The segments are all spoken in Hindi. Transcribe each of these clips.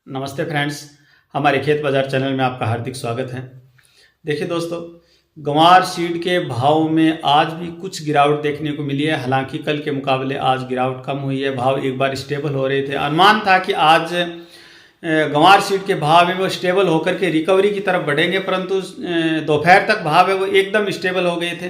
नमस्ते फ्रेंड्स, हमारे खेत बाज़ार चैनल में आपका हार्दिक स्वागत है। देखिए दोस्तों, गंवार सीड के भाव में आज भी कुछ गिरावट देखने को मिली है। हालांकि कल के मुकाबले आज गिरावट कम हुई है। भाव एक बार स्टेबल हो रहे थे। अनुमान था कि आज गंवार सीड के भाव है वो स्टेबल होकर के रिकवरी की तरफ बढ़ेंगे, परंतु दोपहर तक भाव है वो एकदम स्टेबल हो गए थे।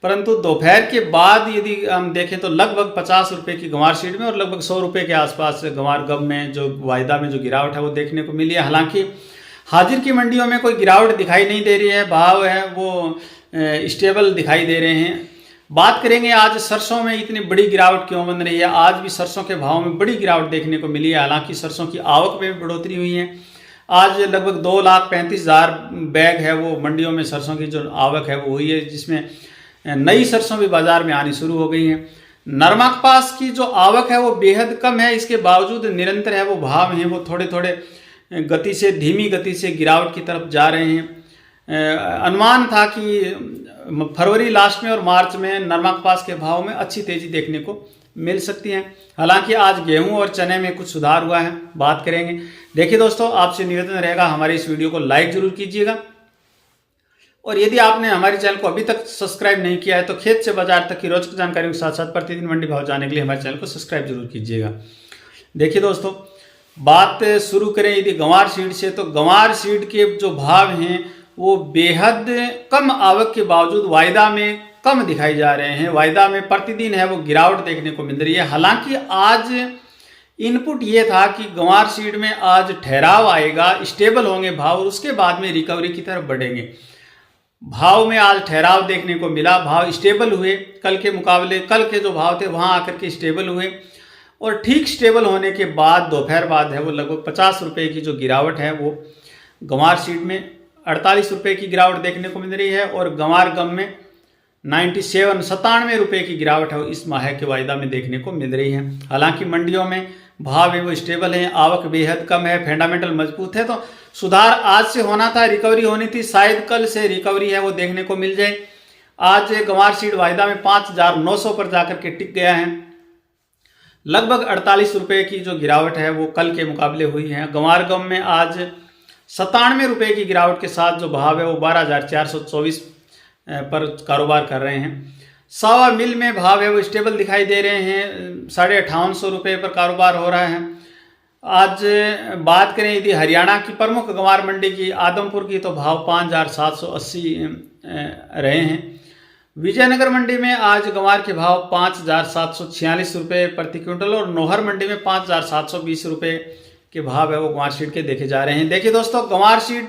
परंतु दोपहर के बाद यदि हम देखें तो लगभग 50 रुपये की गंवार सीड में और लगभग 100 रुपये के आसपास गंवार गम में जो वायदा में जो गिरावट है वो देखने को मिली है। हालांकि हाजिर की मंडियों में कोई गिरावट दिखाई नहीं दे रही है। भाव है वो स्टेबल दिखाई दे रहे हैं। बात करेंगे आज सरसों में इतनी बड़ी गिरावट क्यों बन रही है। आज भी सरसों के भाव में बड़ी गिरावट देखने को मिली है। हालांकि सरसों की आवक में भी बढ़ोतरी हुई है। आज लगभग 2,35,000 बैग है वो मंडियों में सरसों की जो आवक है वो हुई है, जिसमें नई सरसों भी बाजार में आनी शुरू हो गई है। नरमा कपास की जो आवक है वो बेहद कम है। इसके बावजूद निरंतर है वो भाव हैं वो थोड़े थोड़े गति से, धीमी गति से गिरावट की तरफ जा रहे हैं। अनुमान था कि फरवरी लास्ट में और मार्च में नरमा कपास के भाव में अच्छी तेजी देखने को मिल सकती है। हालांकि आज गेहूं और चने में कुछ सुधार हुआ है, बात करेंगे। देखिए दोस्तों, आपसे निवेदन रहेगा हमारे इस वीडियो को लाइक जरूर कीजिएगा, और यदि आपने हमारे चैनल को अभी तक सब्सक्राइब नहीं किया है तो खेत से बाजार तक की रोचक जानकारियों के साथ साथ प्रतिदिन मंडी भाव जानने के लिए हमारे चैनल को सब्सक्राइब जरूर कीजिएगा। देखिए दोस्तों, बात शुरू करें यदि गंवार सीड से, तो गंवार सीड के जो भाव हैं वो बेहद कम आवक के बावजूद वायदा में कम दिखाई जा रहे हैं। वायदा में प्रतिदिन है वो गिरावट देखने को मिल रही है। हालांकि आज इनपुट ये था कि गंवार सीड में आज ठहराव आएगा, स्टेबल होंगे भाव और उसके बाद में रिकवरी की तरफ बढ़ेंगे। भाव में आज ठहराव देखने को मिला। भाव स्टेबल हुए कल के मुकाबले। कल के जो भाव थे वहां आकर के स्टेबल हुए, और ठीक स्टेबल होने के बाद दोपहर बाद है वो लगभग 50 रुपये की जो गिरावट है वो गंवार सीड में 48 रुपये की गिरावट देखने को मिल रही है, और गंवार गम में 97 रुपये की गिरावट है इस माह के वायदा में देखने को मिल रही है। हालांकि मंडियों में भाव है वो स्टेबल है, आवक बेहद कम है, फंडामेंटल मजबूत है। तो सुधार आज से होना था, रिकवरी होनी थी, शायद कल से रिकवरी है वो देखने को मिल जाए। आज गंवार सीड वायदा में 5,900 पर जाकर के टिक गया है। लगभग 48 रुपये की जो गिरावट है वो कल के मुकाबले हुई है। गंवार गम में आज 97 रुपये की गिरावट के साथ जो भाव है वो 12,424 पर कारोबार कर रहे हैं। सावा मिल में भाव है वो स्टेबल दिखाई दे रहे हैं। 5850 रुपये पर कारोबार हो रहा है। आज बात करें यदि हरियाणा की प्रमुख गंवार मंडी की, आदमपुर की, तो भाव 5,780 रहे हैं। विजयनगर मंडी में आज गंवार के भाव 5,746 रुपये प्रति क्विंटल, और नोहर मंडी में 5,720 रुपये के भाव है वो गंवार सीड के देखे जा रहे हैं। देखिए दोस्तों, गंवार सीड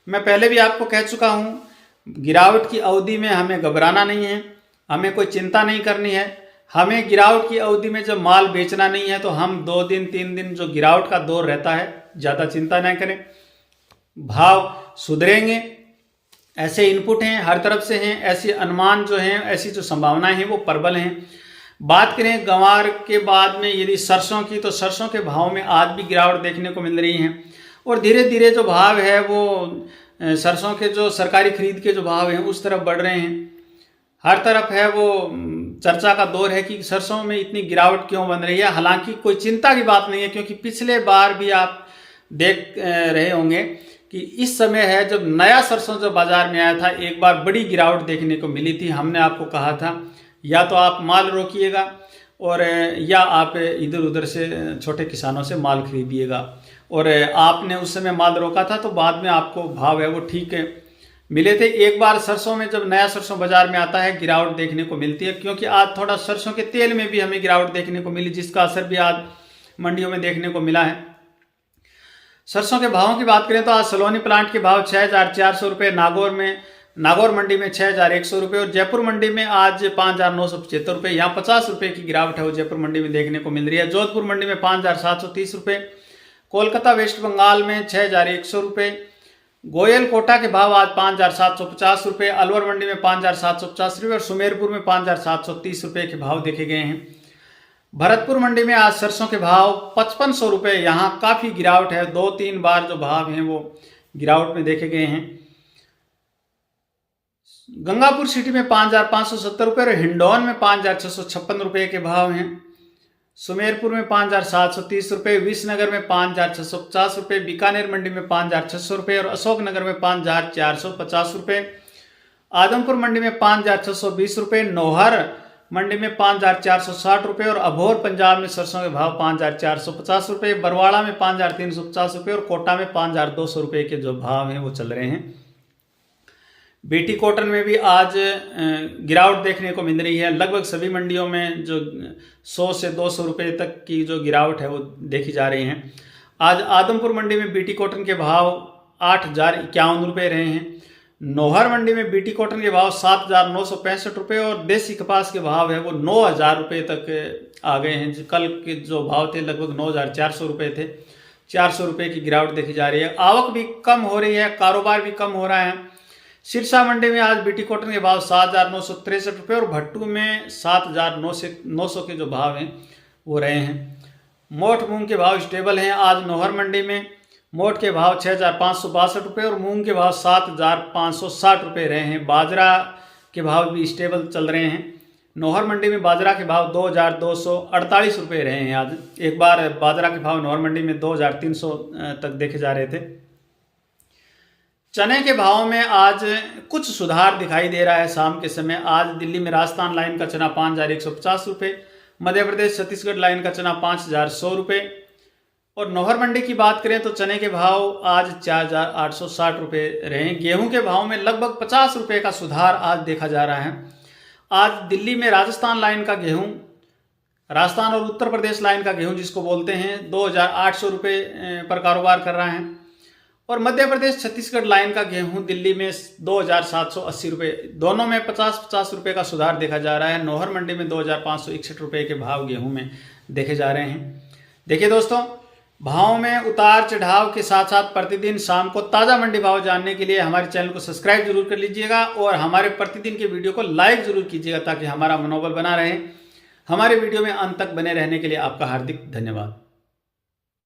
मैं पहले भी आपको कह चुका हूँ, गिरावट की अवधि में हमें घबराना नहीं है, हमें कोई चिंता नहीं करनी है। हमें गिरावट की अवधि में जब माल बेचना नहीं है तो हम 2 दिन 3 दिन जो गिरावट का दौर रहता है ज़्यादा चिंता न करें। भाव सुधरेंगे, ऐसे इनपुट हैं हर तरफ से हैं, ऐसे अनुमान जो हैं, ऐसी जो संभावनाएं हैं वो प्रबल हैं। बात करें गंवार के बाद में यदि सरसों की, तो सरसों के भाव में आज भी गिरावट देखने को मिल रही है, और धीरे धीरे जो भाव है वो सरसों के जो सरकारी खरीद के जो भाव हैं उस तरफ बढ़ रहे हैं। हर तरफ है वो चर्चा का दौर है कि सरसों में इतनी गिरावट क्यों बन रही है। हालांकि कोई चिंता की बात नहीं है, क्योंकि पिछले बार भी आप देख रहे होंगे कि इस समय है जब नया सरसों जो बाजार में आया था, एक बार बड़ी गिरावट देखने को मिली थी। हमने आपको कहा था या तो आप माल रोकिएगा और या आप इधर उधर से छोटे किसानों से माल खरीदिएगा, और आपने उस समय माल रोका था तो बाद में आपको भाव है वो ठीक मिले थे। एक बार सरसों में जब नया सरसों बाजार में आता है गिरावट देखने को मिलती है, क्योंकि आज थोड़ा सरसों के तेल में भी हमें गिरावट देखने को मिली, जिसका असर भी आज मंडियों में देखने को मिला है। सरसों के भावों की बात करें तो आज सलोनी प्लांट के भाव 6,400 रुपये, नागौर मंडी में 6,100 रुपये, और जयपुर मंडी में आज 5,975 रुपये। यहाँ 50 रुपये की गिरावट है वो जयपुर मंडी में देखने को मिल रही है। जोधपुर मंडी में 5,730 रुपये, कोलकाता वेस्ट बंगाल में 6,100 रुपये, गोयल कोटा के भाव आज 5,750 रुपये, अलवर मंडी में 5,750 रुपये, और सुमेरपुर में 5,730 रुपये के भाव देखे गए हैं। भरतपुर मंडी में आज सरसों के भाव 5,500 रुपये, यहाँ काफ़ी गिरावट है। 2-3 बार जो भाव हैं वो गिरावट में देखे गए हैं। गंगापुर सिटी में 5,570 रुपये और हिंडौन में 5,656 रुपये के भाव हैं। सुमेरपुर में 5,730 रुपये, विसनगर में 5,650 रुपये, बीकानेर मंडी में 5,600 रुपये और अशोकनगर में 5,450 रुपये, आदमपुर मंडी में 5,620 रुपये, नौहर मंडी में 5,460 रुपये और अभोर पंजाब में सरसों के भाव 5,450 रुपये, बरवाड़ा में 5,350 रुपये और कोटा में 5,200 रुपये के जो भाव हैं वो चल रहे हैं। बीटी कॉटन में भी आज गिरावट देखने को मिल रही है। लगभग सभी मंडियों में जो 100 से 200 रुपये तक की जो गिरावट है वो देखी जा रही है। आज आदमपुर मंडी में बीटी कॉटन के भाव 8,051 रुपये रहे हैं। नौहर मंडी में बीटी कॉटन के भाव 7,965 रुपये और देसी कपास के भाव है वो 9,000 रुपये तक आ गए हैं। कल के जो भाव थे लगभग 9,400 रुपये थे। 400 रुपये की गिरावट देखी जा रही है। आवक भी कम हो रही है, कारोबार भी कम हो रहा है। सिरसा मंडी में आज बीटी कॉटन के भाव 7,963 रुपये और भट्टू में 7,900 के जो भाव हैं वो रहे हैं। मोठ मूंग के भाव स्टेबल हैं। आज नौहर मंडी में मोठ के भाव 6,562 रुपये और मूंग के भाव 7,560 रुपये रहे हैं। बाजरा के भाव भी स्टेबल चल रहे हैं। नौहर मंडी में बाजरा के भाव 2,248 रुपये रहे हैं। आज एक बार बाजरा के भाव नौहर मंडी में 2,300 तक देखे जा रहे थे। चने के भाव में आज कुछ सुधार दिखाई दे रहा है। शाम के समय आज दिल्ली में राजस्थान लाइन का चना 5,150 रुपये, मध्य प्रदेश छत्तीसगढ़ लाइन का चना 5,100 रुपये और नौहर मंडी की बात करें तो चने के भाव आज 4,860 रुपये रहे। गेहूं के भाव में लगभग 50 रुपये का सुधार आज देखा जा रहा है। आज दिल्ली में राजस्थान लाइन का गेहूं, राजस्थान और उत्तर प्रदेश लाइन का गेहूं जिसको बोलते हैं 2,800 रुपये पर कारोबार कर रहा है और मध्य प्रदेश छत्तीसगढ़ लाइन का गेहूं दिल्ली में 2,780 रुपये, दोनों में 50-50 रुपये का सुधार देखा जा रहा है। नौहर मंडी में 2,561 रुपये के भाव गेहूं में देखे जा रहे हैं। देखिए दोस्तों, भाव में उतार चढ़ाव के साथ साथ प्रतिदिन शाम को ताज़ा मंडी भाव जानने के लिए हमारे चैनल को सब्सक्राइब जरूर कर लीजिएगा और हमारे प्रतिदिन के वीडियो को लाइक जरूर कीजिएगा ताकि हमारा मनोबल बना रहे। हमारे वीडियो में अंत तक बने रहने के लिए आपका हार्दिक धन्यवाद।